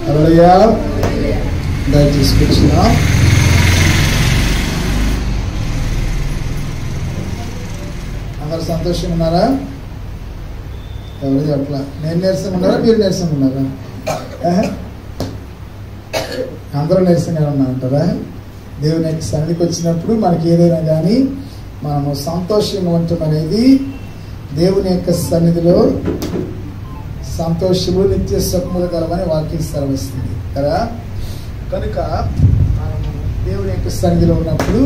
హల్లెలూయా. దయచేసి కూర్చున్నాం. అందరు సంతోషంగా ఉన్నారా? ఎవరు చెప్పలా. నేను నీరసంగా ఉన్నారా, మీరు నీరసంగా ఉన్నారా? అందరూ నీరసంగా ఉన్నారంటారా? దేవుని యొక్క సన్నిధికి వచ్చినప్పుడు మనకి ఏదైనా కానీ మనము సంతోషంగా ఉండటం అనేది దేవుని యొక్క సన్నిధిలో సంతోషము నిత్య సుఖములు కలవని వాక్యం సెలవిస్తుంది కదా. కనుక మనము దేవుని యొక్క సన్నిధిలో ఉన్నప్పుడు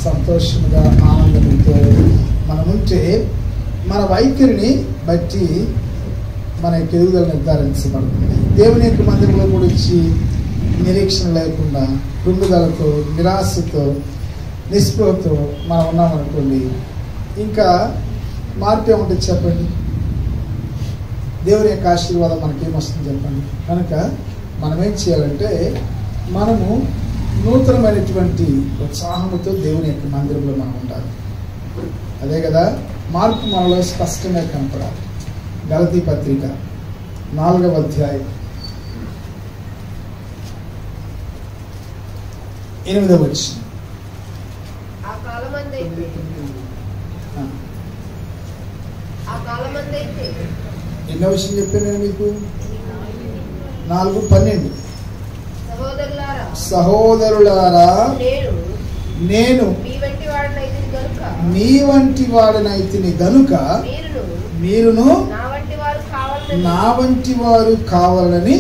సంతోషముగా ఆనందంతో మనం ఉంటే మన వైఖరిని బట్టి మన యొక్క ఎదుగుదల నిర్ధారించబడుతుంది. దేవుని యొక్క మందిరంలో కూడా వచ్చి నిరీక్షణ లేకుండా కృంగుదలతో నిరాశతో నిస్పృహతో మనం ఉన్నామనుకోండి, ఇంకా మార్పు ఏముంటుంది చెప్పండి? దేవుని యొక్క ఆశీర్వాదం మనకేమొస్తుంది చెప్పండి? కనుక మనం ఏం చేయాలంటే మనము నూతనమైనటువంటి ఉత్సాహంతో దేవుని యొక్క మందిరంలో మనం ఉండాలి. అదే కదా మార్పు మనలో స్పష్టంగా కనపడాలి. గలతీ పత్రిక 4వ అధ్యాయం 8వ వచనం. ఎన్నో విషయం చెప్పాను నేను మీకు? 4:12. సహోదరులారా, నేను మీ వంటి వాడనైతిని గనుక మీరును నా వంటి వారు కావాలని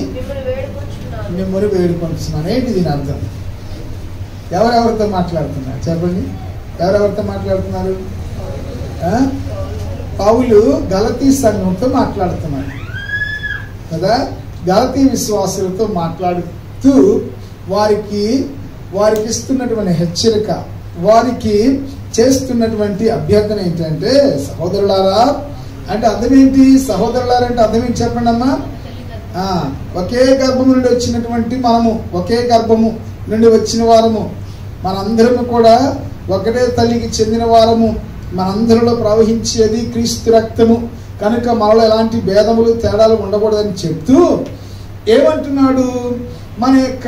మిమ్మల్ని వేడుకుంటున్నాను. ఏంటి దీని అర్థం? ఎవరెవరితో మాట్లాడుతున్నారు చెప్పండి? ఎవరెవరితో మాట్లాడుతున్నారు? పౌలు గలతీ సంఘంతో మాట్లాడుతున్నాడు కదా. గలతీ విశ్వాసులతో మాట్లాడుతూ వారికి ఇస్తున్నటువంటి హెచ్చరిక, వారికి చేస్తున్నటువంటి అభ్యర్థన ఏంటంటే, సహోదరులారా అంటే అర్థం ఏంటి? సహోదరులారా అంటే అర్థం ఏంటి చెప్పండి అమ్మా? ఒకే గర్భము నుండి వచ్చినటువంటి మనము, ఒకే గర్భము నుండి వచ్చిన వారము, మనందరము కూడా ఒకటే తల్లికి చెందిన వారము, మనందరిలో ప్రవహించేది క్రీస్తు రక్తము. కనుక మనలో ఎలాంటి భేదములు తేడాలు ఉండకూడదని చెప్తూ ఏమంటున్నాడు? మన యొక్క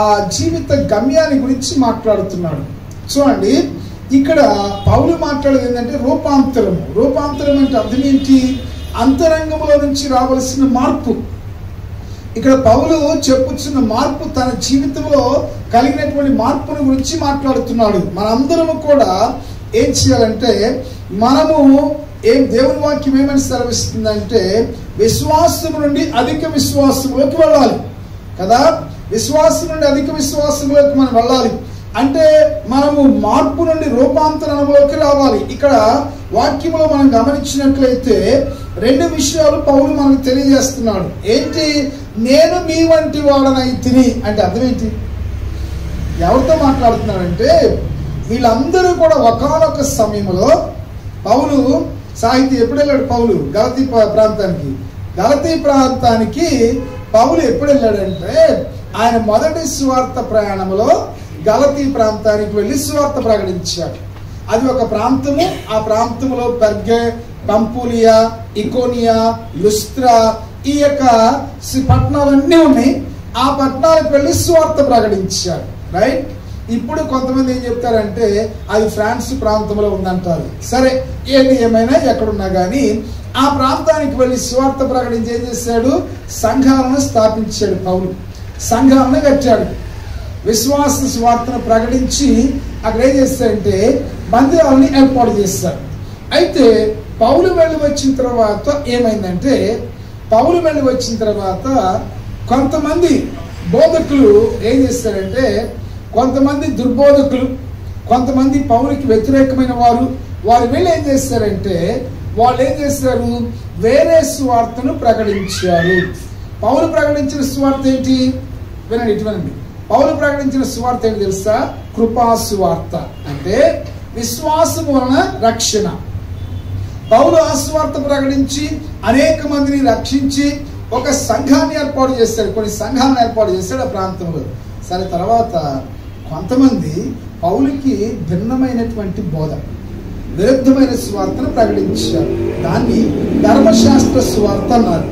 ఆ జీవిత గమ్యాన్ని గురించి మాట్లాడుతున్నాడు. చూడండి, ఇక్కడ పౌలు మాట్లాడేది ఏంటంటే రూపాంతరము. రూపాంతరం అంటే అర్థం ఏంటి? అంతరంగంలో నుంచి రావలసిన మార్పు. ఇక్కడ పౌలు చెప్పుచున్న మార్పు తన జీవితంలో కలిగినటువంటి మార్పుని గురించి మాట్లాడుతున్నాడు. మనందరము కూడా ఏం చేయాలంటే, మనము దేవుని వాక్యం ఏమని సెలవిస్తుందంటే విశ్వాసం నుండి అధిక విశ్వాసంలోకి వెళ్ళాలి కదా. విశ్వాసం నుండి అధిక విశ్వాసంలోకి మనం వెళ్ళాలి అంటే మనము మార్పు నుండి రూపాంతరంలోకి రావాలి. ఇక్కడ వాక్యంలో మనం గమనించినట్లయితే 2 విషయాలు పౌలు మనకు తెలియజేస్తున్నాడు. ఏంటి? నేను మీ వంటి వాడనైతిని అంటే అర్థం ఏంటి? ఎవరితో మాట్లాడుతున్నాడంటే వీళ్ళందరూ కూడా ఒకానొక సమయంలో పౌలు సాహితీ ఎప్పుడు వెళ్ళాడు? పౌలు గలతీ ప్రాంతానికి పౌలు ఎప్పుడు వెళ్ళాడంటే ఆయన మొదటి సువార్త ప్రయాణంలో గలతీ ప్రాంతానికి వెళ్ళి సువార్త ప్రకటించాడు. అది ఒక ప్రాంతము. ఆ ప్రాంతంలో పెర్గే, పంపులియా, ఇకోనియా, లుస్త్రా ఈ యొక్క పట్టణాలన్నీ ఉన్నాయి. ఆ పట్టణాలకు వెళ్ళి సువార్త ప్రకటించాడు. రైట్. ఇప్పుడు కొంతమంది ఏం చెప్తారంటే అది ఫ్రాన్స్ ప్రాంతంలో ఉందంటారు. సరే, ఏది ఏమైనా ఎక్కడున్నా కానీ ఆ ప్రాంతానికి వెళ్ళి సువార్త ప్రకటించి ఏం చేశాడు? సంఘాలను స్థాపించాడు. పౌలు సంఘాలను కట్టాడు. విశ్వాస సువార్తను ప్రకటించి అక్కడ ఏం చేస్తాడంటే మందిరాలని ఏర్పాటు చేస్తాడు. అయితే పౌలు వెళ్ళి వచ్చిన తర్వాత ఏమైందంటే, పౌలు వెళ్ళి వచ్చిన తర్వాత కొంతమంది బోధకులు ఏం చేస్తారంటే, కొంతమంది దుర్బోధకులు, కొంతమంది పౌలుకి వ్యతిరేకమైన వారు వెళ్ళి ఏం చేస్తారంటే వాళ్ళు ఏం చేస్తారు? వేరే సువార్తను ప్రకటించారు. పౌలు ప్రకటించిన సువార్త ఏంటి? వినండి, ఇటువంటి పౌలు ప్రకటించిన సువార్త ఏంటి తెలుసా? కృపా సువార్త. అంటే విశ్వాసము వలన రక్షణ. పౌలు ఆ సువార్త ప్రకటించి అనేక మందిని రక్షించి ఒక సంఘాన్ని ఏర్పాటు చేశాడు. కొన్ని సంఘాలను ఏర్పాటు చేశాడు ఆ ప్రాంతంలో. సరే, తర్వాత కొంతమంది పౌలుకి భిన్నమైనటువంటి బోధ, విరుద్ధమైన సువార్తను ప్రకటించారు. దాన్ని ధర్మశాస్త్ర సువార్త అన్నారు.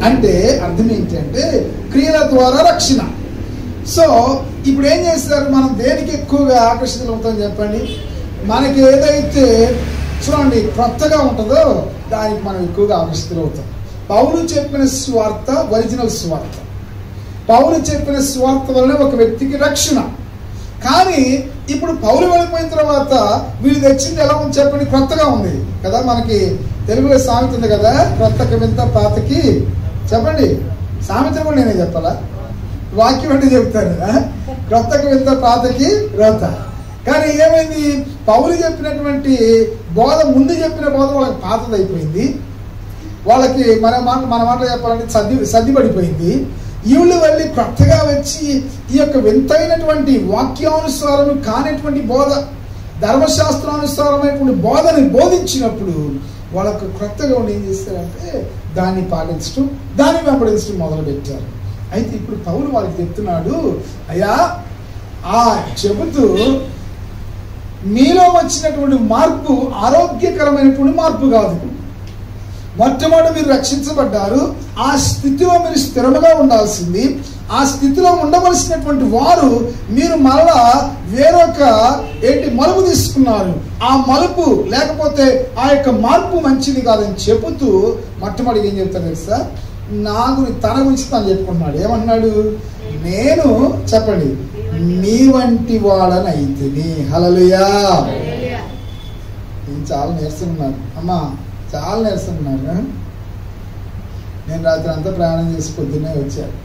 అంటే అర్థం ఏంటంటే క్రియల ద్వారా రక్షణ. సో ఇప్పుడు ఏం చేస్తారు, మనం దేనికి ఎక్కువగా ఆకర్షితులవుతాం చెప్పండి? మనకి ఏదైతే చూడండి క్రొత్తగా ఉంటుందో దానికి మనం ఎక్కువగా ఆకర్షితులవుతాం. పౌలు చెప్పిన స్వార్థ ఒరిజినల్ స్వార్థ. పౌలు చెప్పిన స్వార్థ వలన ఒక వ్యక్తికి రక్షణ. కానీ ఇప్పుడు పౌలు వెళ్ళిపోయిన తర్వాత వీళ్ళు తెచ్చింది ఎలా ఉంది చెప్పండి? క్రొత్తగా ఉంది కదా. మనకి తెలుగులో సామెత ఉంది కదా, క్రొత్తకి వింత పాతకి చెప్పండి. సామెత కూడా నేనే చెప్పాలా? వాక్యం అంటే చెప్తారు, క్రొత్తకి వింత పాతకి రోత. కానీ ఏమైంది, పౌలు చెప్పినటువంటి బోధ, ముందు చెప్పిన బోధ వాళ్ళకి పాతదైపోయింది, వాళ్ళకి మన మాట చెప్పాలంటే సర్ది పడిపోయింది. వీళ్ళు వెళ్ళి కొత్తగా వచ్చి ఈ యొక్క వింతైనటువంటి వాక్యానుసారం కానిటువంటి బోధ, ధర్మశాస్త్రానుసారమైనటువంటి బోధని బోధించినప్పుడు వాళ్ళకు కొత్తగా ఉండి ఏం చేస్తారంటే దాన్ని పాటించడం, దాన్ని వెంబడించడం మొదలు పెట్టారు. అయితే ఇప్పుడు పౌలు వాళ్ళకి చెప్తున్నాడు, అయ్యా చెబుతూ మీలో వచ్చినటువంటి మార్పు ఆరోగ్యకరమైనటువంటి మార్పు కాదు. మొట్టమొదటి మీరు రక్షించబడ్డారు, ఆ స్థితిలో మీరు స్థిరముగా ఉండాల్సింది. ఆ స్థితిలో ఉండవలసినటువంటి వారు మీరు మరలా వేరొక మలుపు తీసుకున్నారు. ఆ మలుపు లేకపోతే ఆ యొక్క మార్పు మంచిది కాదని చెబుతూ మొట్టమొదటి ఏం చెప్తారు తెలుసా? తన గురించి తను చెప్పుకున్నాడు. ఏమన్నాడు? నేను చెప్పండి మీ వంటి వాడని అయితేని. హల్లెలూయా. చాలా నీరసం ఉన్నారు అమ్మా, చాలా నీరసం ఉన్నారు. నేను రాత్రి అంతా ప్రయాణం చేసి పొద్దున్నే వచ్చాను.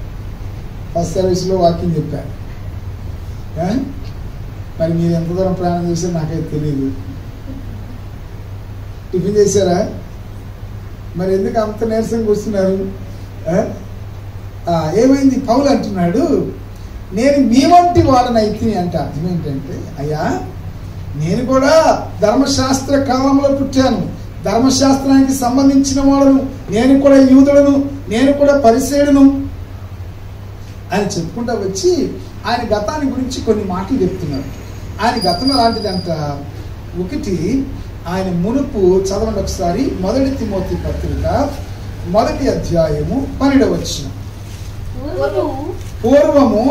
ఫస్ట్ సర్వీస్లో వాకింగ్ చెప్పాను. మరి మీరు ఎంత దూరం ప్రయాణం చేశారో నాకైతే తెలియదు. టిఫిన్ చేశారా? మరి ఎందుకు అంత నీరసంగా కూర్చున్నారు? ఏమైంది? పౌలు అంటున్నాడు, నేను మీ వంటి వాడని అయితే అంటే అర్థం ఏంటంటే, అయ్యా నేను కూడా ధర్మశాస్త్ర కాలంలో పుట్టాను, ధర్మశాస్త్రానికి సంబంధించిన వాడును, నేను కూడా యూదుడను, నేను కూడా పరిసేయుడును అని చెప్పుకుంటా వచ్చి ఆయన గతాన్ని గురించి కొన్ని మాటలు చెప్తున్నారు. ఆయన గతం ఎలాంటిదంట? ఒకటి, ఆయన మునుపు చదవండి ఒకసారి, 1 తిమోతి పత్రిక 1వ అధ్యాయము 12వ వచనం. పూర్వము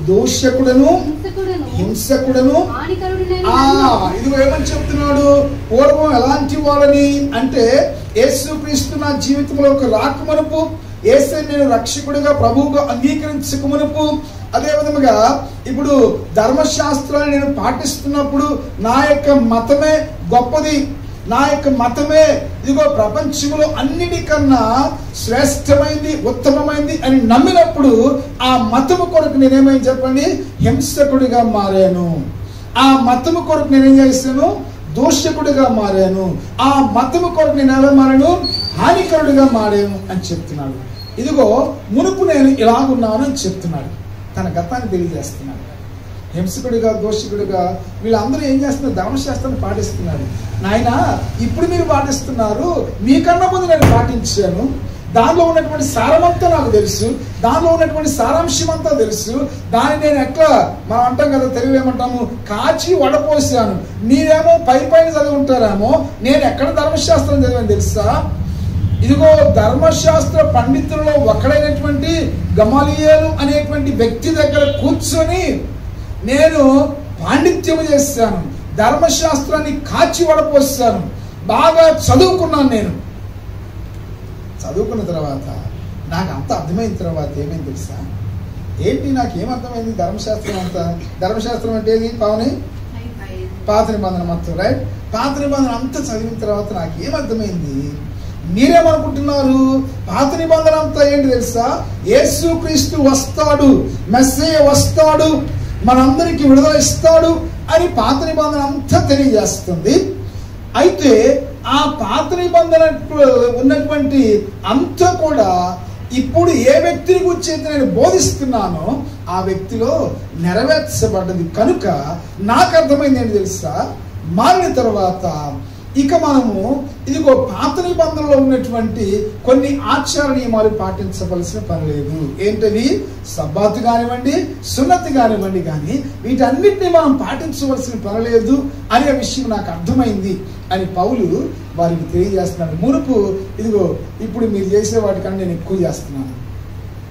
దూషకుడను హింసకుడను. ఇదిగో ఏమని చెప్తున్నాడు? పూర్వం ఎలాంటి వాళ్ళని అంటే, యేసుక్రీస్తు నా జీవితంలోకి రాకమునుపు, యేసే నేను రక్షకుడిగా ప్రభువుగా అంగీకరించక మునుపు, అదే విధముగా ఇప్పుడు ధర్మశాస్త్రాన్ని నేను పాటిస్తున్నప్పుడు నా యొక్క మతమే గొప్పది, నా యొక్క మతమే ఇదిగో ప్రపంచంలో అన్నిటికన్నా శ్రేష్టమైంది, ఉత్తమమైంది అని నమ్మినప్పుడు ఆ మతము కొరకు నేనేమైంది చెప్పండి? హింసకుడిగా మారాను. ఆ మతము కొరకు నేనేం చేస్తాను? దూషకుడిగా మారాను. ఆ మతము కొరకు నేను ఎలా మారాను? హానికరుడిగా మారాను అని చెప్తున్నాడు. ఇదిగో మునుపు నేను ఇలాగున్నాను అని చెప్తున్నాడు. తన గతాన్ని తెలియజేస్తున్నాడు. హింసకుడిగా, దోషకుడిగా వీళ్ళందరూ ఏం చేస్తున్నారు? ధర్మశాస్త్రాన్ని పాటిస్తున్నారు. నాయన ఇప్పుడు మీరు పాటిస్తున్నారు, మీకన్నా ముందు నేను పాటించాను, దానిలో ఉన్నటువంటి సారమంతా నాకు తెలుసు, దానిలో ఉన్నటువంటి సారాంశం అంతా తెలుసు. దాన్ని నేను ఎట్లా మనం అంటాం కదా, తెలుగు ఏమంటాము, కాచి వడపోసాను. మీరేమో పైన చదివి ఉంటారేమో, నేను ఎక్కడ ధర్మశాస్త్రం చదివాను తెలుసా? ఇదిగో ధర్మశాస్త్ర పండితులలో ఒకడైనటువంటి గమలీయేలు అనేటువంటి వ్యక్తి దగ్గర కూర్చొని నేను పాండిత్యము చేశాను, ధర్మశాస్త్రాన్ని కాచి వడపోసాను, బాగా చదువుకున్నాను. నేను చదువుకున్న తర్వాత నాకు అంత అర్థమైన తర్వాత ఏమైంది తెలుసా? ఏంటి నాకు ఏమర్థమైంది? ధర్మశాస్త్రం అంతా, ధర్మశాస్త్రం అంటే ఏది? పాత నిబంధన మొత్తం, రైట్? పాత నిబంధన అంతా చదివిన తర్వాత నాకు ఏమర్థమైంది? మీరేమనుకుంటున్నారు? పాత నిబంధన అంతా ఏంటి తెలుసా? యేసుక్రీస్తు వస్తాడు, మెస్సయ్య వస్తాడు, మనందరికీ విడుదల ఇస్తాడు అని పాత నిబంధన అంతా తెలియజేస్తుంది. అయితే ఆ పాత నిబంధన ఉన్నటువంటి అంతా కూడా ఇప్పుడు ఏ వ్యక్తిని గురించి నేను బోధిస్తున్నానో ఆ వ్యక్తిలో నెరవేర్చబడ్డది. కనుక నాకు అర్థమైంది ఏంటి తెలుసా? మారిన తర్వాత ఇక మనము ఇదిగో పాత నిబంధనలో ఉన్నటువంటి కొన్ని ఆచార నియమాలు పాటించవలసిన పని లేదు. ఏంటవి? సబ్బాతు కానివ్వండి, సున్నతి కానివ్వండి, కానీ వీటన్నిటిని మనం పాటించవలసిన పని లేదు అనే విషయం నాకు అర్థమైంది అని పౌలు వారికి తెలియజేస్తున్నాడు. మునుపు ఇదిగో ఇప్పుడు మీరు చేసే వాటికన్నా నేను ఎక్కువ చేస్తున్నాను.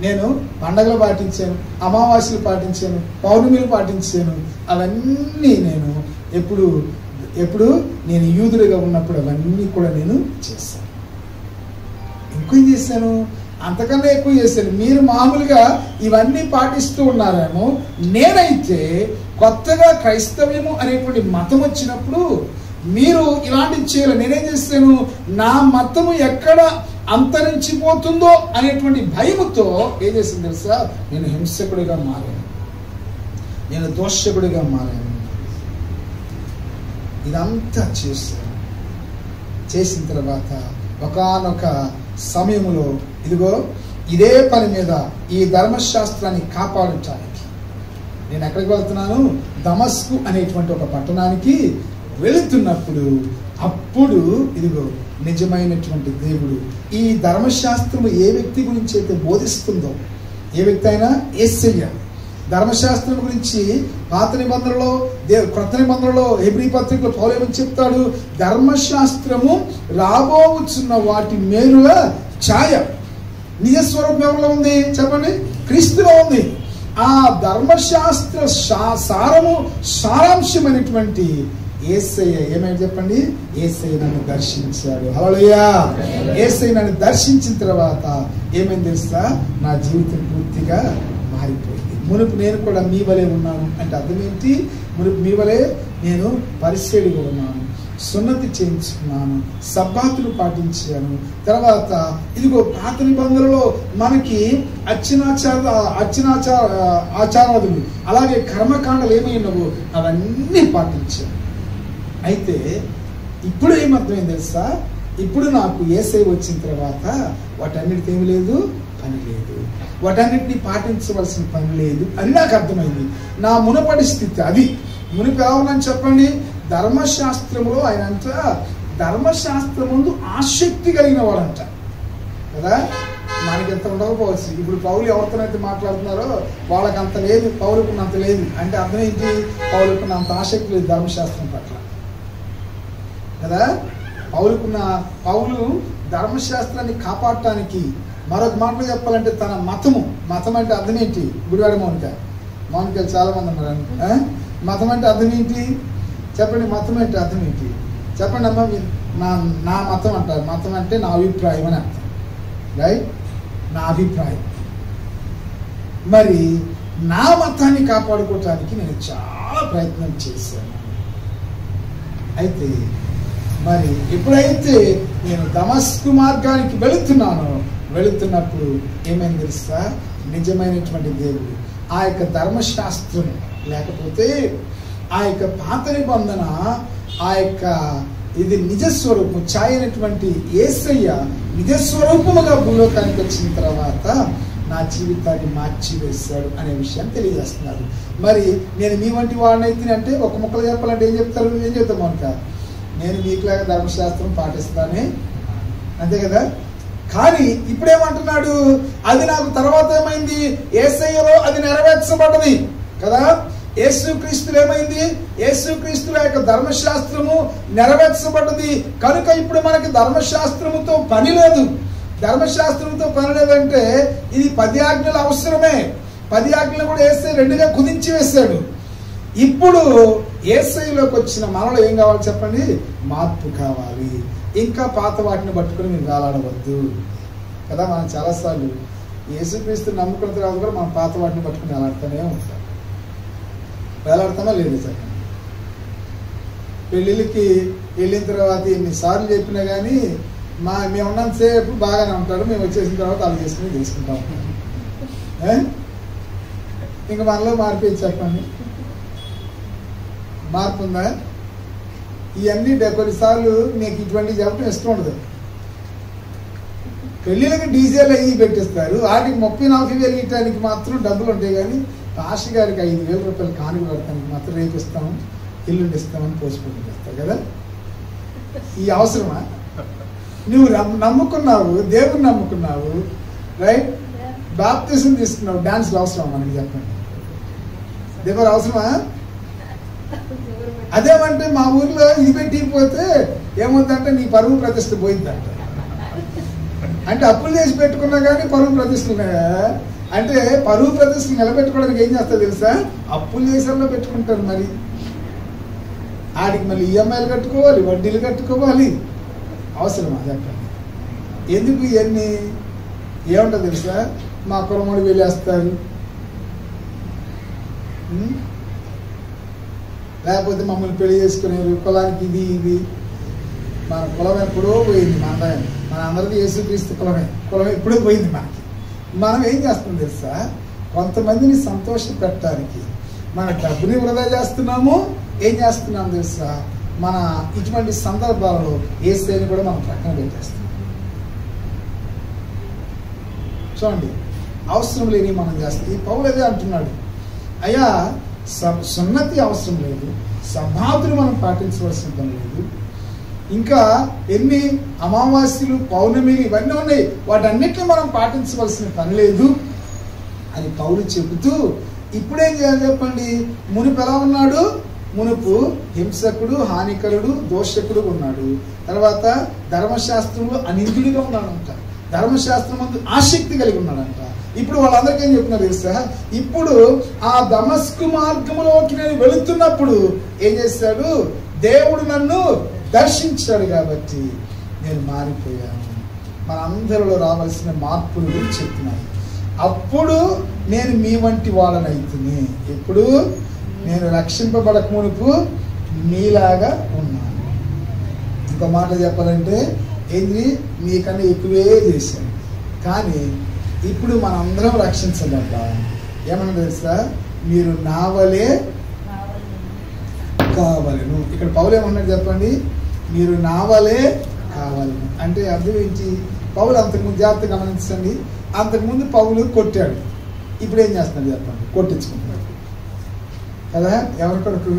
నేను పండగలు పాటించాను, అమావాస్యలు పాటించాను, పౌర్ణమిలు పాటించాను. అవన్నీ నేను ఎప్పుడు నేను యూదుడిగా ఉన్నప్పుడు అవన్నీ కూడా నేను చేశాను. ఇంకేం చేశాను? అంతకన్నా ఎక్కువ చేశాను. మీరు మామూలుగా ఇవన్నీ పాటిస్తూ ఉన్నారేమో, నేనైతే కొత్తగా క్రైస్తవ్యము అనేటువంటి మతం వచ్చినప్పుడు మీరు ఇలాంటివి చేయాలి. నేనేం చేశాను? నా మతము ఎక్కడ అంతరించిపోతుందో అనేటువంటి భయముతో ఏం చేసింది తెలుసా? నేను హింసకుడిగా మారాను, నేను దోషకుడిగా మారాను. ఇదంతా చేసిన తర్వాత ఒకానొక సమయంలో ఇదిగో ఇదే పని మీద ఈ ధర్మశాస్త్రాన్ని కాపాడటానికి నేను ఎక్కడికి వెళ్తున్నాను? దమస్కు అనేటువంటి ఒక పట్టణానికి వెళుతున్నప్పుడు అప్పుడు ఇదిగో నిజమైనటువంటి దేవుడు ఈ ధర్మశాస్త్రము ఏ వ్యక్తి గురించి అయితే బోధిస్తుందో, ఏ వ్యక్తి అయినా యేసయ్య ధర్మశాస్త్రం గురించి పాత నిబంధనలో క్రొత్త నిబంధనలో హెబ్రీ పత్రికలో పౌలు ఏమని చెప్తాడు? ధర్మశాస్త్రము రాబోచున్న వాటి మేలుల ఛాయ. నిజస్వరూపం ఎవరిలో ఉంది చెప్పండి? క్రీస్తులో ఉంది. ఆ ధర్మశాస్త్ర సారాంశమైనటువంటి యేసయ్య ఏమైనా చెప్పండి? యేసయ్య నన్ను దర్శించాడు. హల్లెలూయా! యేసయ్య నన్ను దర్శించిన తర్వాత ఏమైంది తెలుసా? నా జీవితం పూర్తిగా మారిపోయింది. మునుపు నేను కూడా మీ వలె ఉన్నాను అంటే అర్థం ఏంటి? మునుపు మీ వలె నేను పరిశీలిగా ఉన్నాను, సున్నతి చేయించుకున్నాను, సబ్బాతులు పాటించాను. తర్వాత ఇదిగో పాత నిబంధనలో మనకి ఆచారాదులు అలాగే కర్మకాండలు ఏమైనావో అవన్నీ పాటించాను. అయితే ఇప్పుడు ఏమర్థమైంది తెలుసా? ఇప్పుడు నాకు యేసయ్య వచ్చిన తర్వాత వాటన్నిటికీ ఏమి లేదు, పని లేదు, వాటన్నిటిని పాటించవలసిన పని లేదు అని నాకు అర్థమైంది. నా మునపడి స్థితి అది. మునిపు ఎలా ఉన్నాను చెప్పండి? ధర్మశాస్త్రములో ఆయన అంట ధర్మశాస్త్రం ముందు ఆసక్తి కలిగిన వాడంట కదా. మనకి ఎంత ఉండకపోవచ్చు. ఇప్పుడు పౌలు ఎవరితోనైతే మాట్లాడుతున్నారో వాళ్ళకి అంత లేదు, పౌలుకున్నంత లేదు. అంటే అర్థం ఏంటి? పౌలుకున్నంత ఆసక్తి లేదు ధర్మశాస్త్రం పట్ల కదా. పౌలు ధర్మశాస్త్రాన్ని కాపాడటానికి మరొక మాటలు చెప్పాలంటే తన మతం అంటే అర్థం ఏంటి? గుడివాడ మౌనికాయలు చాలా మంది ఉన్నారు. మతం అంటే అర్థం ఏంటి చెప్పండి? మతం అంటే అర్థం ఏంటి చెప్పండి అమ్మ? నా మతం అంటారు. మతం అంటే నా అభిప్రాయం అని అర్థం, రైట్? నా అభిప్రాయం. మరి నా మతాన్ని కాపాడుకోవటానికి నేను చాలా ప్రయత్నం చేశాను. అయితే మరి ఎప్పుడైతే నేను దమస్కు మార్గానికి వెళుతున్నప్పుడు ఏమైంది తెలుసా? నిజమైనటువంటి దేవుడు ఆ యొక్క ధర్మశాస్త్రం లేకపోతే ఆ యొక్క పాత నిబంధన ఆ యొక్క ఇది నిజస్వరూపం ఛాయైనటువంటి యేసయ్య నిజస్వరూపముగా భూలోకానికి వచ్చిన తర్వాత నా జీవితాన్ని మార్చివేశాడు అనే విషయాన్ని తెలియజేస్తున్నారు. మరి నేను మీ వంటి వాడినైతే అంటే ఒక ముక్కలు చెప్పాలంటే ఏం చెప్తారు? ఏం చెప్తాం కనుక నేను మీకులాగా ధర్మశాస్త్రం పాటిస్తానే, అంతే కదా. కానీ ఇప్పుడేమంటున్నాడు? అది నాకు తర్వాత ఏమైంది? యేసయ్యలో అది నెరవేర్చబడ్డది కదా. యేసుక్రీస్తులో ఏమైంది? యేసుక్రీస్తుల యొక్క ధర్మశాస్త్రము నెరవేర్చబడ్డది కనుక ఇప్పుడు మనకి ధర్మశాస్త్రముతో పని లేదు. ధర్మశాస్త్రంతో పని లేదంటే ఇది 10 ఆజ్ఞలు అవసరమే. 10 ఆజ్ఞలు కూడా యేసయ్య 2గా కుదించి వేశాడు. ఇప్పుడు యేసయ్యలోకి వచ్చిన మనలో ఏం కావాలి చెప్పండి? మార్పు కావాలి. ఇంకా పాత వాటిని పట్టుకుని మీరు వేలాడవద్దు కదా. మనం చాలాసార్లు యేసుక్రీస్తు నమ్ముకున్న తర్వాత కూడా మనం పాత వాటిని పట్టుకుని వేలాడుతూనే ఉంటాం. వేలాడుతామా లేదు చెప్పండి? పెళ్ళిళ్ళకి వెళ్ళిన తర్వాత ఎన్నిసార్లు చెప్పినా కానీ మేము ఉన్నంతసేపు బాగానే ఉంటారు, మేము వచ్చేసిన తర్వాత వాళ్ళు చేసుకుంటాం. ఇంకా మనలో మార్పు చెప్పండి? మార్పు ఉందా? ఇవన్నీ కొన్నిసార్లు నీకు ఇటువంటి చెప్పడం ఇష్టం ఉండదు. పెళ్ళిళ్ళకి డీజేలు అయ్యి పెట్టిస్తారు, వాటికి 30-40 వేలు ఇవ్వడానికి మాత్రం డబ్బులు ఉంటాయి. కానీ పాస్టర్ గారికి 5,000 రూపాయలు కానుక పెడతానికి మాత్రం రేపు ఇస్తాము, ఎల్లుండి ఇస్తామని పోస్ట్పోన్ చేస్తారు కదా. ఈ అవసరమా? నువ్వు నమ్ముకున్నావు, దేవుని నమ్ముకున్నావు, రైట్? బాప్తిజం తీసుకున్నావు, డాన్స్లు అవసరమా మనకి? చెప్పండి, దేవుడు అవసరమా? అదేమంటే మా ఊర్లో ఇది పెట్టిపోతే ఏముందంటే నీ పరువు ప్రతిష్ఠ పోయిందంట. అంటే అప్పులు చేసి పెట్టుకున్నా కానీ పరువు ప్రతిష్ఠ అంటే పరువు ప్రతిష్ఠ నిలబెట్టుకోవడానికి ఏం చేస్తారు తెలుసా? అప్పులు చేసేలో పెట్టుకుంటారు. మరి ఆడికి మళ్ళీ ఈఎంఐలు కట్టుకోవాలి, వడ్డీలు కట్టుకోవాలి. అవసరమా చెప్పండి? ఎందుకు ఇవన్నీ? ఏముంటుంది తెలుసా? మా కులముడు వెళ్ళేస్తారు, లేకపోతే మమ్మల్ని పెళ్లి చేసుకునేవారు, కులానికి ఇది ఇది. మన కులం ఎప్పుడో పోయింది. మన అందరిది యేసుక్రీస్తు కులం ఎప్పుడో పోయింది మనకి. మనం ఏం చేస్తాం తెలుసా? కొంతమందిని సంతోష పెట్టడానికి మన డబ్బుని వృధా చేస్తున్నాము. ఏం చేస్తున్నాం తెలుసా? మన ఇటువంటి సందర్భాలలో యేసుని కూడా మనం ప్రక్కన పెట్టేస్తాం. చూడండి, అవసరం లేని మనం చేస్తాం. ఈ పౌలు అదే అంటున్నాడు, అయ్యా సున్నతి అవసరం లేదు, సబ్బాతులు మనం పాటించవలసిన పని లేదు, ఇంకా ఎన్ని అమావాస్యలు పౌర్ణమిలు ఇవన్నీ ఉన్నాయి, వాటన్నిటిని మనం పాటించవలసిన పని లేదు అని పౌలు చెబుతూ ఇప్పుడేం చేయాలి చెప్పండి? మునుపు ఎలా ఉన్నాడు? మునుపు హింసకుడు, హానికరుడు, దోషకుడు ఉన్నాడు. తర్వాత ధర్మశాస్త్రంలో అనిందుడిగా ఉన్నాడంట. ధర్మశాస్త్రం ముందు ఆసక్తి కలిగి ఉన్నాడంట. ఇప్పుడు వాళ్ళందరికీ ఏం చెప్తున్నారు తెలుసా? ఇప్పుడు ఆ దమస్కు మార్గంలోకి నేను వెళుతున్నప్పుడు ఏం చేశాడు? దేవుడు నన్ను దర్శించాడు కాబట్టి నేను మారిపోయాను. మన అందరిలో రావాల్సిన మార్పుల గురించి చెప్తున్నాను. అప్పుడు నేను మీ వంటి వాళ్ళనైతుని. ఎప్పుడు? నేను రక్షింపబడక మునుపు మీలాగా ఉన్నాను. ఇంకో మాట చెప్పాలంటే ఏంది? మీకన్నా ఎక్కువే చేశాను. కానీ ఇప్పుడు మనందరం రక్షించబడ్డా. ఏమన్నా తెలుసా? మీరు నా వలే కావాలను. ఇక్కడ పౌలు ఏమన్నాడు చెప్పండి? మీరు నా వలే కావాలను అంటే అర్థం ఏంటి? పౌలు అంతకుముందు జాగ్రత్త గమనించండి. అంతకుముందు పౌలు కొట్టాడు, ఇప్పుడు ఏం చేస్తున్నాడు చెప్పండి? కొట్టించుకుంటున్నాడు కదా. ఎవరి కొరకు?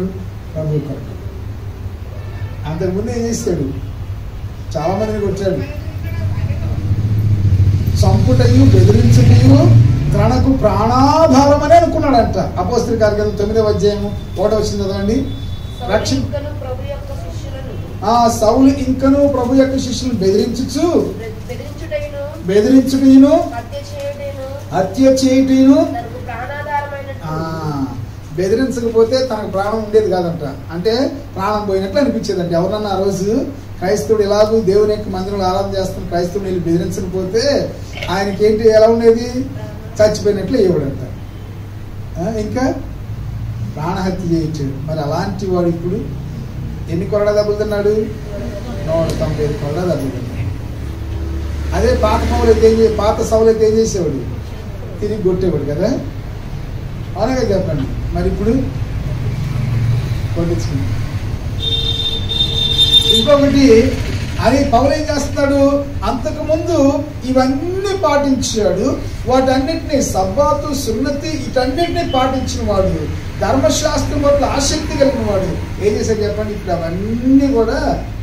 ప్రభు కొరకు. అంతకుముందు ఏం చేస్తాడు? చాలా మందిని కొట్టాడు. చంపుటయు బెదిరించుటయు తనకు ప్రాణాధారం అని అనుకున్నాడంట. అపోస్తలుల కార్యాలు 9వ అధ్యాయం 1వ వచనం చదవండి. సౌలు ఇంకను ప్రభు యొక్క శిష్యులను బెదిరించుటయును హత్య చేయుటయును. బెదిరించకపోతే తనకు ప్రాణం ఉండేది కాదంట. అంటే ప్రాణం పోయినట్లు అనిపించేదంట. ఎవరన్నా ఆ రోజు క్రైస్తవుడు ఎలాగూ దేవుని యొక్క మందిరంలో ఆరాధన చేస్తున్న క్రైస్తవుని వెళ్ళి బెదిరించకపోతే ఆయనకేంటి ఎలా ఉండేది? చచ్చిపోయినట్లు ఇవ్వడంట. ఇంకా ప్రాణహత్య చేయొచ్చాడు. మరి అలాంటి వాడు ఇప్పుడు ఎన్ని కొరడా దెబ్బలుతున్నాడు? 195 కొరడా దెబ్బలుతున్నాడు. అదే పాత సౌలు అయితే ఏం చేసేవాడు? తిరిగి కొట్టేవాడు కదా. అవునగా చెప్పండి. మరి ఇప్పుడు కొట్టించుకున్నాడు. ఇంకొకటి, అది పౌలు ఏం చేస్తున్నాడు? అంతకు ముందు ఇవన్నీ పాటించాడు. వాటన్నిటిని సబ్బాతు, సున్నతి వీటన్నిటిని పాటించిన వాడు, ధర్మశాస్త్రం పట్ల ఆసక్తి కలిగిన వాడు ఏం చేశాడు చెప్పండి? ఇప్పుడు అవన్నీ కూడా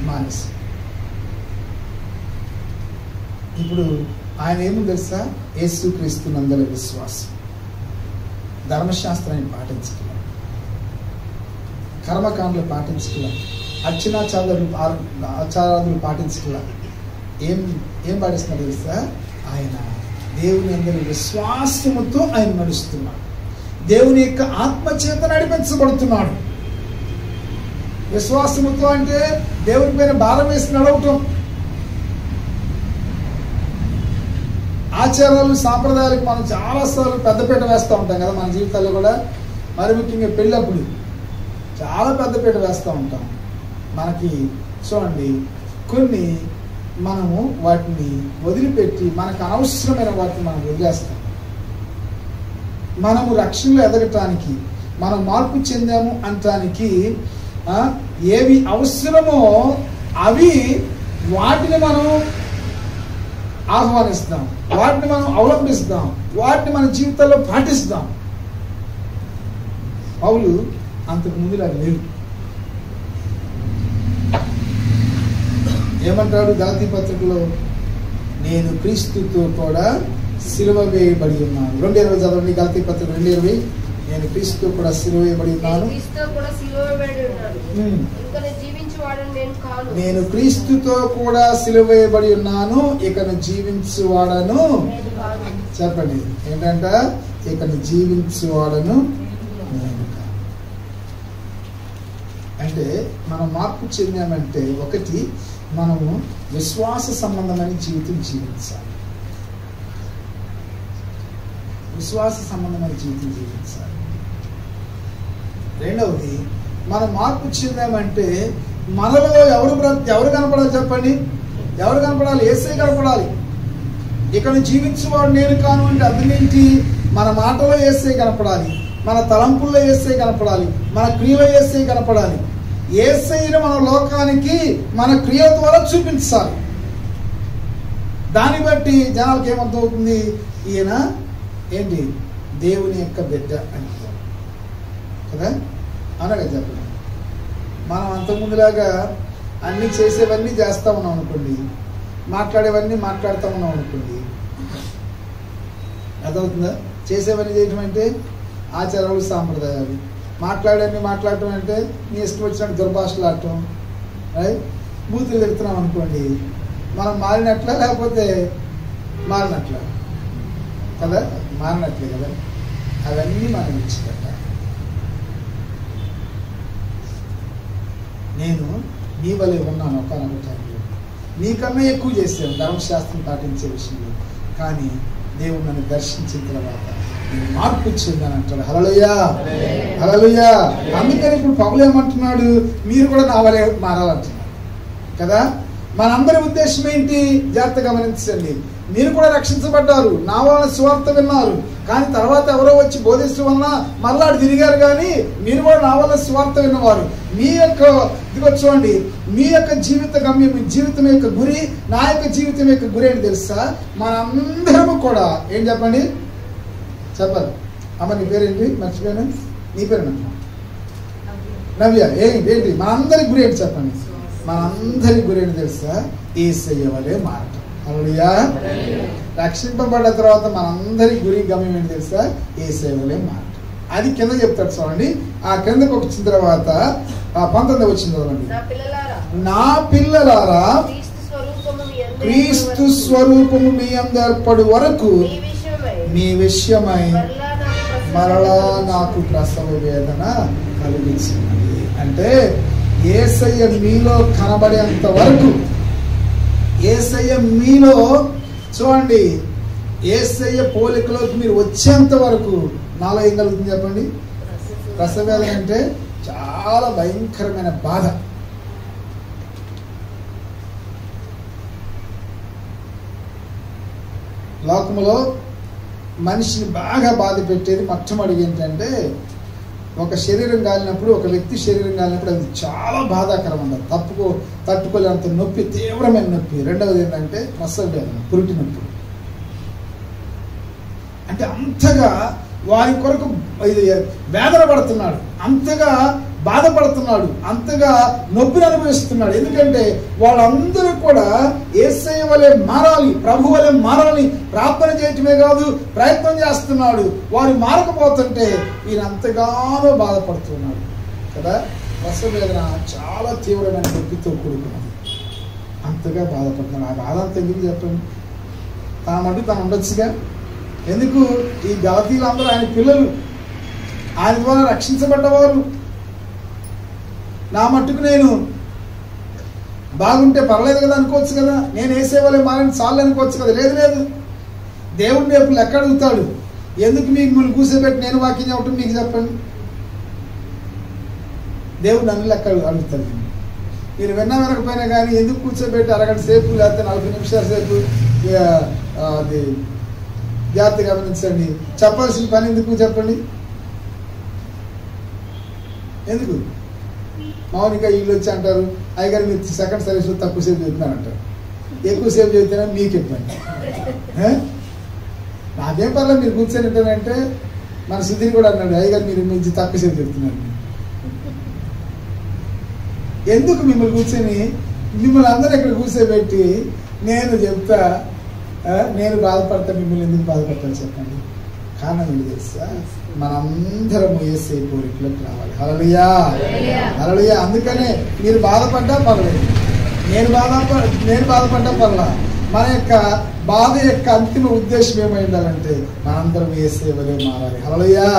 మానేసి ఇప్పుడు ఆయన ఏముంది తెలుసా? యేసుక్రీస్తు నందల విశ్వాసం. ధర్మశాస్త్రాన్ని పాటించగలం, కర్మకాండలు పాటించగలం, ఆచారాలు పాటించగలం. ఏం పాటిస్తున్నాడు తెలుసా? ఆయన దేవుని అందరి విశ్వాసముతో ఆయన నడుస్తున్నాడు. దేవుని యొక్క ఆత్మచేత నడిపించబడుతున్నాడు. విశ్వాసముతో అంటే దేవుని పైన భారం వేసి నడవటం. ఆచారాలు, సాంప్రదాయాలకు మనం చాలాసార్లు పెద్దపీట వేస్తూ ఉంటాం కదా మన జీవితాల్లో కూడా. మరి ముఖ్యంగా పెళ్ళప్పుడు చాలా పెద్దపీట వేస్తూ ఉంటాం. మనకి చూడండి, కొన్ని మనము వాటిని వదిలిపెట్టి మనకు అనవసరమైన వాటిని మనం వదిలేస్తాం. మనము రక్షణలో ఎదగటానికి, మనం మార్పు చెందాము అనటానికి ఏవి అవసరమో అవి వాటిని మనం ఆహ్వానిస్తాం, వాటిని మనం అవలంబిస్తాం, వాటిని మన జీవితాల్లో పాటిస్తాం. పౌలు అంతకు ముందు అది లేదు. ఏమంటాడు గలతీ పత్రికలో? నేను క్రీస్తుతో కూడా సిలువ వేయబడి ఉన్నాను. 2:20 చదవండి. గలతీ పత్రిక 2:20. నేను క్రీస్తుతో కూడా సిలువ వేయబడి ఉన్నాను. నేను క్రీస్తుతో కూడా సిలువ వేయబడి ఉన్నాను, ఇకను జీవించువాడను. చెప్పండి ఏంటంట? ఇకను జీవించువాడను నేను కాను. అంటే మనం మార్పు చెందామంటే ఒకటి, మనము విశ్వాస సంబంధమైన జీవితం జీవించాలి. విశ్వాస సంబంధమైన జీవితం జీవించాలి. రెండవది, మనం మార్పు చెందామంటే మనలో ఎవరు కనపడాలి? చెప్పండి, ఎవరు కనపడాలి? యేసే కనపడాలి. ఇక్కడ జీవించేవాడు నేను కాను అంటే అర్థం ఏంటి? మన మాటలో యేసే కనపడాలి, మన తలంపుల్లో యేసే కనపడాలి, మన క్రియలో యేసే కనపడాలి. యేసయ్యను మన లోకానికి మన క్రియల ద్వారా చూపించాలి. దాన్ని బట్టి జనాలకు ఏమర్థమవుతుంది? ఈయన ఏంటి? దేవుని యొక్క బిడ్డ అని కదా అనగా చెప్పండి. మనం అంతకుముందులాగా అన్ని చేసేవన్నీ చేస్తా ఉన్నాం అనుకోండి, మాట్లాడేవన్నీ మాట్లాడుతూ ఉన్నాం అనుకోండి, అర్థమవుతుందా? చేసేవన్నీ చేయటం అంటే ఆచారాలు సాంప్రదాయాలు, మాట్లాడేవన్నీ మాట్లాడటం అంటే నీ ఇష్టం వచ్చినట్టు దుర్భాషలు ఆడటం, బూతులు తిడుతున్నాం అనుకోండి, మనం మారినట్లా లేకపోతే మారినట్లా కదా? మారినట్లే కదా. అవన్నీ మనం విడిచిపెట్టాలి. నేను నీ వలె ఉన్నాను ఒకనొక టైంలో, నీకన్నా ఎక్కువ చేశాను ధర్మశాస్త్రం పాటించే విషయంలో, కానీ దేవుడు నన్ను దర్శించిన తర్వాత నేను మార్పు చెందాను అంటాడు. హల్లెలూయా, హల్లెలూయా. అందుకని ఇప్పుడు పౌలు ఏమంటున్నాడు? మీరు కూడా నా వలె మారాలంటున్నాడు కదా. మనందరి ఉద్దేశం ఏంటి? జాగ్రత్తగా గమనించండి. మీరు కూడా రక్షించబడ్డారు, నా వాళ్ళ సువార్త విన్నారు, కానీ తర్వాత ఎవరో వచ్చి బోధిస్తూ వలన మళ్ళా తిరిగారు, కానీ మీరు కూడా నా వాళ్ళ సువార్త విన్నవారు. మీ యొక్క ఇదిగో చూడండి, మీ యొక్క జీవిత గమ్యం, మీ జీవితం యొక్క గురి, నా యొక్క జీవితం యొక్క గురి అని తెలుసా? మనందరము కూడా ఏం చెప్పండి? చెప్పాలి. అమ్మ నీ పేరేంటి? మర్చిపోయాను. నీ పేరు నవ్య. ఏంటి మనందరి గురి ఏంటి చెప్పండి? మనందరి గురి ఏంటి తెలుసా? యేసయ్య వలె మారటం. హల్లెలూయా. రక్షింపబడ్డ తర్వాత మనందరి గురి గమ్యం ఏంటి తెలుసా? యేసయ్య వలె మారటం. అది కింద చెప్తాడు చూడండి. ఆ కిందకు వచ్చిన తర్వాత 19 వచ్చింది చూడండి. నా పిల్లలారా, క్రీస్తు స్వరూపము మీ యందు ఏర్పడు వరకు మీ విషయమై మరలా నాకు ప్రసవ వేదన కలిగించింది. అంటే యేసయ్య మీలో కనబడేంత వరకు, యేసయ్య మీలో చూడండి, యేసయ్య పోలికలోకి మీరు వచ్చేంత వరకు నాలో ఏం కలుగుతుంది చెప్పండి? ప్రసవేదన అంటే చాలా భయంకరమైన బాధ. లోకములో మనిషిని బాగా బాధ పెట్టేది మొట్టమొదటి ఏంటంటే, ఒక శరీరం కాలినప్పుడు, ఒక వ్యక్తి శరీరం కాలినప్పుడు అది చాలా బాధాకరం ఉండదు, తట్టుకోలేనంత నొప్పి, తీవ్రమైన నొప్పి. రెండవది ఏంటంటే ప్రసవ వేదన, పురిటి నొప్పి. అంటే అంతగా వారి కొరకు వేదన పడుతున్నాడు, అంతగా బాధపడుతున్నాడు, అంతగా నొప్పిని అనుభవిస్తున్నాడు. ఎందుకంటే వాళ్ళందరూ కూడా యేసయ్య వలె మారాలి, ప్రభు వలె మారాలి ప్రార్థన చేయటమే కాదు ప్రయత్నం చేస్తున్నాడు. వారు మారకపోతుంటే ఈయన అంతగానో బాధపడుతున్నాడు కదా. ప్రసవ వేదన చాలా తీవ్రమైన నొప్పితో కూడుకున్నది, అంతగా బాధపడుతున్నాడు. ఆ బాధ అంత ఎందుకు చెప్పండి? తామంటూ తాను ఉండొచ్చుగా. ఎందుకు? ఈ గలతీయులందరూ ఆయన పిల్లలు, ఆయన ద్వారా రక్షించబడ్డవారు. నా మట్టుకు నేను బాగుంటే పర్లేదు కదా అనుకోవచ్చు కదా, నేను వేసేవాళ్ళే మారని చాలు అనుకోవచ్చు కదా. లేదు, దేవుడిని రేపు లెక్క అడుగుతాడు. ఎందుకు మిమ్మల్ని కూర్చోబెట్టి నేను వాక్యం చెప్పటం మీకు చెప్పండి? దేవుడు నన్ను లెక్క అడుగుతాడు. మీరు వినకపోయినా కానీ ఎందుకు కూర్చోబెట్టి అరగంట సేపు లేకపోతే 40 నిమిషాల సేపు అది జాగ్రత్తగా గమనించండి. చెప్పాల్సిన పని ఎందుకు చెప్పండి? ఎందుకు? మౌనిక వీళ్ళు వచ్చి అంటారు, అయ్యగారు మీరు సెకండ్ సర్వీస్లో తక్కువసేపు చెప్తున్నారంటారు. ఎక్కువసేపు చెబుతున్నా మీకు చెప్పండి. నాకేం పర్లేదు, మీరు కూర్చొని ఉంటానంటే మన సుధీర్ కూడా అన్నాడు, అయ్యగారు మీరు నుంచి తక్కువసేపు చెప్తున్నారు. ఎందుకు మిమ్మల్ని కూర్చొని మిమ్మల్ని అందరూ ఇక్కడ కూర్చోబెట్టి నేను చెప్తా, నేను బాధపడతా, మిమ్మల్ని ఎందుకు బాధపడతాను చెప్పండి. కారణం ఏంటి తెలుసా? మనందరం యేసయ్య కోరికలోకి రావాలి. హల్లెలూయా, హల్లెలూయా. అందుకనే మీరు బాధపడ్డా పర్లేదు, నేను బాధపడ్డా పర్లా. మన యొక్క బాధ యొక్క అంతిమ ఉద్దేశం ఏమై ఉండాలంటే మనందరం యేసయ్య వలె మారాలి. హల్లెలూయా,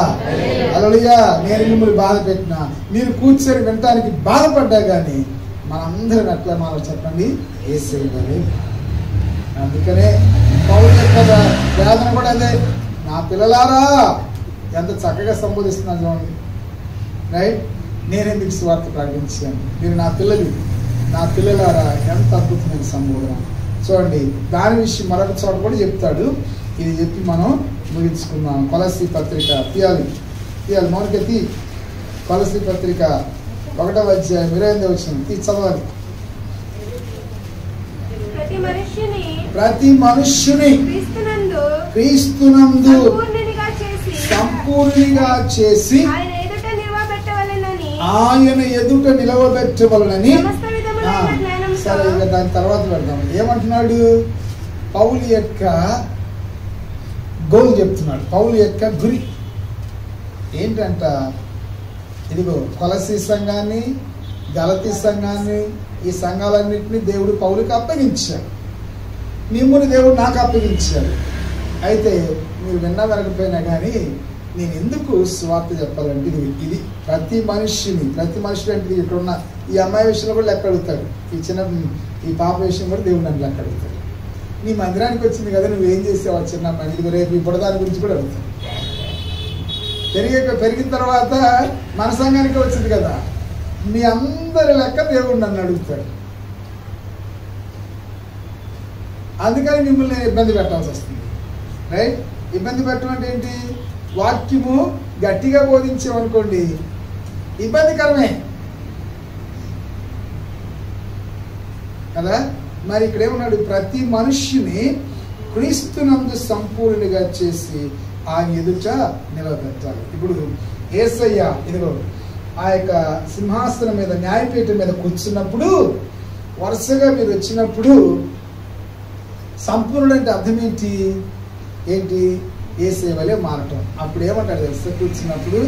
హల్లెలూయా. నేను మిమ్మల్ని బాధ పెట్టినా, మీరు కూర్చొని వినటానికి బాధపడ్డా కానీ మనందరం ఎట్లా మారాలి చెప్పండి? యేసయ్య వలె. అందుకనే పౌలు యొక్క వేదన కూడా అదే. నా పిల్లలారా, ఎంత చక్కగా సంబోధిస్తున్నాను చూడండి. రైట్, నేనెందుకు సువార్త ప్రకటించాను, మీరు నా పిల్లలారా, ఎంత అద్భుతమైన సంబోధన చూడండి. దాని విషయం మరొక చోట కూడా చెప్తాడు. ఇది చెప్పి మనం ముగించుకుందాం. కొలస్సీ పత్రిక తీయాలి మౌనికతి. కొలస్సీ పత్రిక 1వ అధ్యాయం 28వ వచనం చదవాలి. ప్రతి మనుష్యుని క్రీస్తునందు సంపూర్ణిగా చేసి ఆయన ఎదుట నిలవబెట్టవలనని. సరే, ఇక దాని తర్వాత పెడదాం. ఏమంటున్నాడు? పౌలు యొక్క గోల్ చెప్తున్నాడు. పౌలు యొక్క గురి ఏంటంట? ఇదిగో కొలసీ సంఘాన్ని, గలతీ సంఘాన్ని, ఈ సంఘాలన్నింటినీ దేవుడు పౌలుకి అప్పగించాడు. మిమ్మల్ని దేవుడు నాకు అప్పగించాడు. అయితే మీరు విన్నా వినకపోయినా కానీ నేను ఎందుకు స్వార్థ చెప్పాలంటే ఇది ప్రతి మనుషుడు అంటే ఇక్కడున్న ఈ అమ్మాయి విషయంలో కూడా లెక్క అడుగుతాడు. ఈ పాప విషయం కూడా దేవుడు నన్ను లెక్క అడుగుతాడు. నీ మందిరానికి వచ్చింది కదా, నువ్వేం చేసావు చిన్న అమ్మాయి, ఇది రేపు ఇప్పుడు దాని గురించి కూడా అడుగుతాడు. పెరిగిన తర్వాత మన సంఘానికి వచ్చింది కదా, మీ అందరి లెక్క దేవుడు నన్ను అడుగుతాడు. అందుకని మిమ్మల్ని నేను ఇబ్బంది పెట్టాల్సి వస్తుంది. రైట్, ఇబ్బంది పెట్టడం అంటే ఏంటి? వాక్యము గట్టిగా బోధించామనుకోండి ఇబ్బందికరమే కదా. మరి ఇక్కడ ఏమన్నాడు? ప్రతి మనుష్యుని క్రీస్తునందు సంపూర్ణునిగా చేసి ఆయన ఎదుట నిలబెట్టాలి. ఇప్పుడు యేసయ్య ఇదిగో ఆ యొక్క సింహాసనం మీద, న్యాయపీఠం మీద కూర్చున్నప్పుడు, వరుసగా మీరు వచ్చినప్పుడు సంపూర్ణుడు అంటే అర్థం ఏంటి? యేసయ్య వలె మారటం. అప్పుడు ఏమంటాడు తెలుసా? కూర్చున్నప్పుడు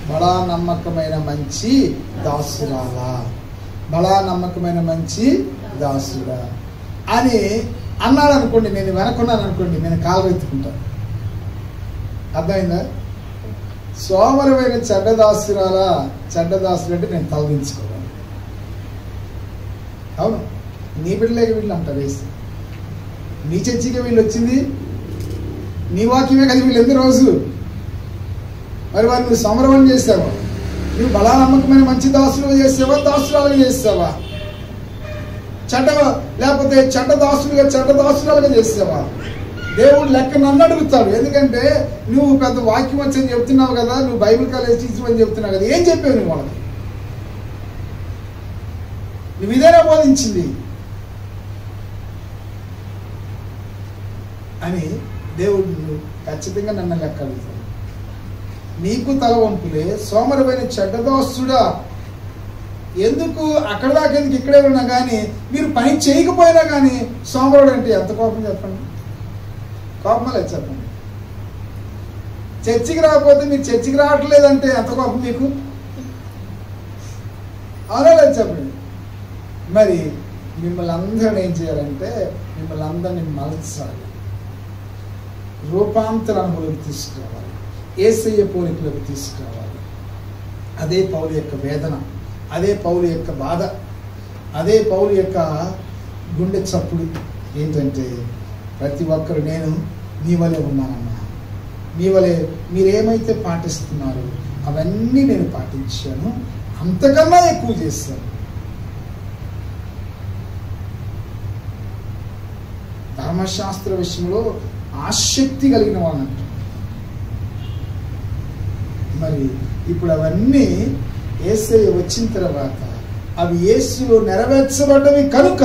బడా నమ్మకమైన మంచి దాసురాలా, బడా నమ్మకమైన మంచి దాసుడా అని అన్నాడు అనుకోండి. నేను వెనకున్నాను అనుకోండి, నేను కాలు ఎత్తుకుంటాను. అర్థమైందా? సోమరమైన చెడ్డదాసురాలా, చెడ్డదాసులు అంటే నేను తలదించుకోవాలి. అవును, నీ బిడ్డలేక వీళ్ళు అంటారు వేసి, నీ చర్చిగా వీళ్ళు వచ్చింది, నీ వాక్యమే కదా వీళ్ళు ఎందు రోజు. మరి వారు నువ్వు సమరవం చేసావా? నువ్వు బలా నమ్మకమైన మంచి దాసులుగా చేసావా, దాసురాలుగా చేసావా? లేకపోతే చెడ్డదాసులుగా చేసావా? దేవుడు లెక్క నన్ను అడుగుతాడు. ఎందుకంటే నువ్వు పెద్ద వాక్యం వచ్చని చెప్తున్నావు కదా, నువ్వు బైబిల్ కాలేజ్ టీచర్ అని చెప్తున్నావు కదా, ఏం చెప్పావు నువ్వు వాళ్ళకి? నువ్వు ఇదేనా బోధించింది అని దేవుడు ఖచ్చితంగా నన్ను లెక్క అడుగుతాడు. నీకు తల వంపులే సోమరమైన చెడ్డదాసుడా, ఎందుకు అక్కడ దాకా ఎందుకు ఇక్కడే ఉన్నా కానీ మీరు పని చేయకపోయినా కానీ సోమరుడు అంటే ఎంత కోపం చెప్పండి? కోపం లేదు చెప్పండి. చర్చికి రాకపోతే మీరు చర్చికి రావట్లేదంటే ఎంత కోపం మీకు? అవునా లేదు చెప్పండి. మరి మిమ్మల్ని అందరిని ఏం చేయాలంటే మిమ్మల్ని అందరినీ మలచాలి, రూపాంతరంలోకి తీసుకురావాలి, యేసయ్య పోలికలోకి తీసుకురావాలి. అదే పౌలు యొక్క వేదన, అదే పౌలు యొక్క బాధ, అదే పౌలు యొక్క గుండె చప్పుడు. ఏంటంటే ప్రతి ఒక్కరు నేను మీ వలె ఉన్నానమ్మా, మీ వలె మీరేమైతే పాటిస్తున్నారో అవన్నీ నేను పాటించాను, అంతకన్నా ఎక్కువ చేశాను. ధర్మశాస్త్ర విషయంలో ఆసక్తి కలిగిన వాళ్ళంట. మరి ఇప్పుడు అవన్నీ యేసయ్య వచ్చిన తర్వాత అవి యేసులో నెరవేర్చబడ్డవి కనుక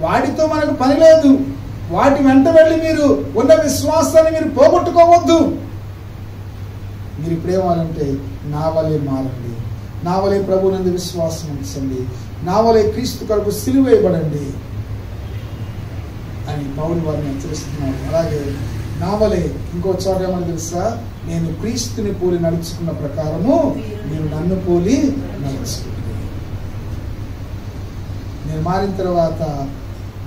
వాటితో మనకు పని లేదు. వాటి వెంట వెళ్ళి మీరు ఉన్న విశ్వాసాన్ని మీరు పోగొట్టుకోవద్దు. మీరు ఇప్పుడేమాలంటే నా వలే మారండి, నా వలే ప్రభునందు విశ్వాసం ఉంచండి, నా వలె క్రీస్తు కొరకు సిలువేయబడండి అని పౌలు వారిని హెచ్చరిస్తున్నాడు. అలాగే నా వలె ఇంకో చోట ఏమని తెలుసా, నేను క్రీస్తుని పోలి నడుచుకున్న ప్రకారము నేను నన్ను పోలి నడుచుకుంటాను. నేను మారిన తర్వాత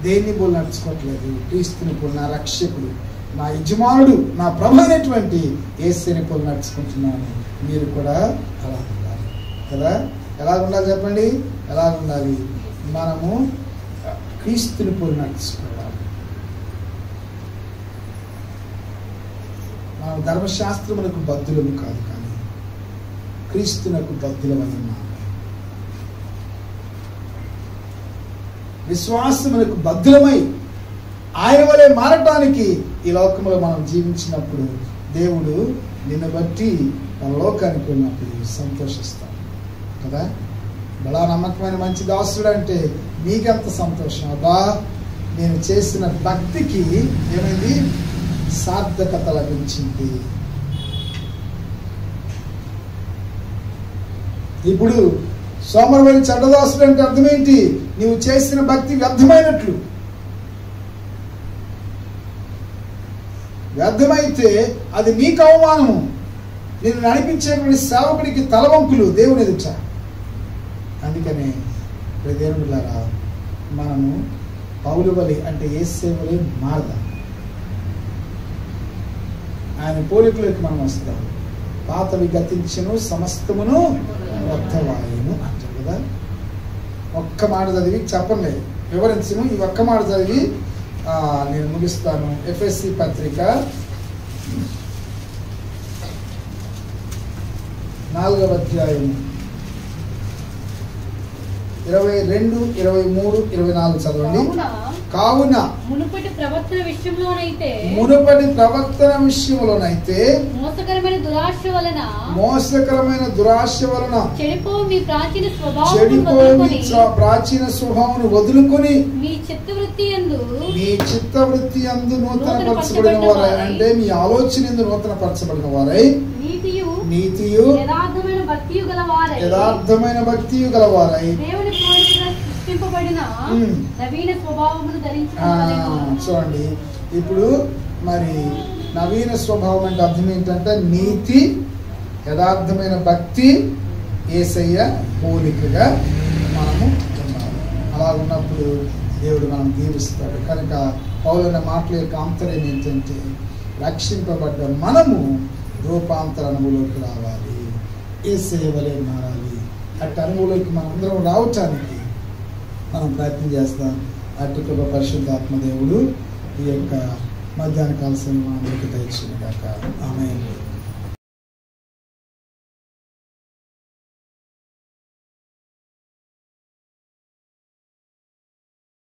దేన్ని పోలి నడుచుకోవట్లేదు, క్రీస్తుని పోలి, నా రక్షకుడు, నా యజమానుడు, నా ప్రభు అయినటువంటి యేసుని పోలి నడుచుకుంటున్నాను. మీరు కూడా అలా ఉండాలి కదా. ఎలా ఉండాలి చెప్పండి, ఎలా ఉండాలి? మనము క్రీస్తుని పోలి నడుచుకోవాలి. మనం ధర్మశాస్త్రములకు బద్ధులము కాదు, కానీ క్రీస్తునకు బద్ధులమై ఉన్నాము. విశ్వాసములకు బద్ధులమై ఆయన వలె మారటానికి ఈ లోకంలో మనం జీవించినప్పుడు దేవుడు నిన్ను బట్టి మన లోకానికి వెళ్ళినప్పుడు సంతోషిస్తాం కదా. బలా నమ్మకమైన మంచి దాసుడు అంటే మీకెంత సంతోషం. అబ్బా, నేను చేసిన భక్తికి ఏమైంది, సార్థకత లభించింది. ఇప్పుడు సోమరవరి చెడ్డదాసుడు అంటే అర్థమేంటి, నీవు చేసిన భక్తి వ్యర్థమైనట్లు. వ్యర్థమైతే అది నీకు అవమానము. నేను నడిపించేటువంటి సేవకుడికి తలవంపులు దేవుని ఎదుట. అందుకనే దేవునిలారా మనము పౌలు వలె అంటే యేసు వలె మారదాం. ఆయన పోలికలోకి మనం వస్తాం. పాతవి గతించును, సమస్తమును వ్యర్థమాయెను అంటారు కదా. ఒక్క మాట చదివి చెప్పండి, వివరించను. ఈ ఒక్క మాట చదివి నేను ముగిస్తాను. ఎఫ్ఎస్సి పత్రిక 4వ అధ్యాయం 22, 23, 24 చదవండి. కావున మునుపటి ప్రవర్తన విషయంలోనైతే మోసకరమైన దురాశ వలన చెడిపో మీ ప్రాచీన స్వభావమును వదులుకొని మీ చిత్తవృత్తి యందు నూతనపరచబడిన వారై, అంటే మీ ఆలోచన యందు నూతనపరచబడిన వారై నీతియు యథార్థమైన భక్తియు గలవారై చూడండి. ఇప్పుడు మరి నవీన స్వభావం అంటే అర్థం ఏంటంటే నీతి, యథార్థమైన భక్తి, యేసయ్య పోలికగా మనము ఉండాలి. అలా ఉన్నప్పుడు దేవుడు మనం దీవిస్తాడు. కనుక పౌలన్న మాటల యొక్క ఆంతర్యం ఏంటంటే రక్షింపబడ్డ మనము రూపాంతర అనుభవంలోకి రావాలి, యేసయ్య వలె మారాలి. అట్టి అనుభవంలోకి మనందరం రావటానికి మనం ప్రయత్నం చేస్తాం. అట్టి కృప పరిశుద్ధాత్మ దేవుడు ఈ యొక్క మధ్యాహ్న కాల సమయం అందరికీ దయచేయును గాక. ఆమేన్.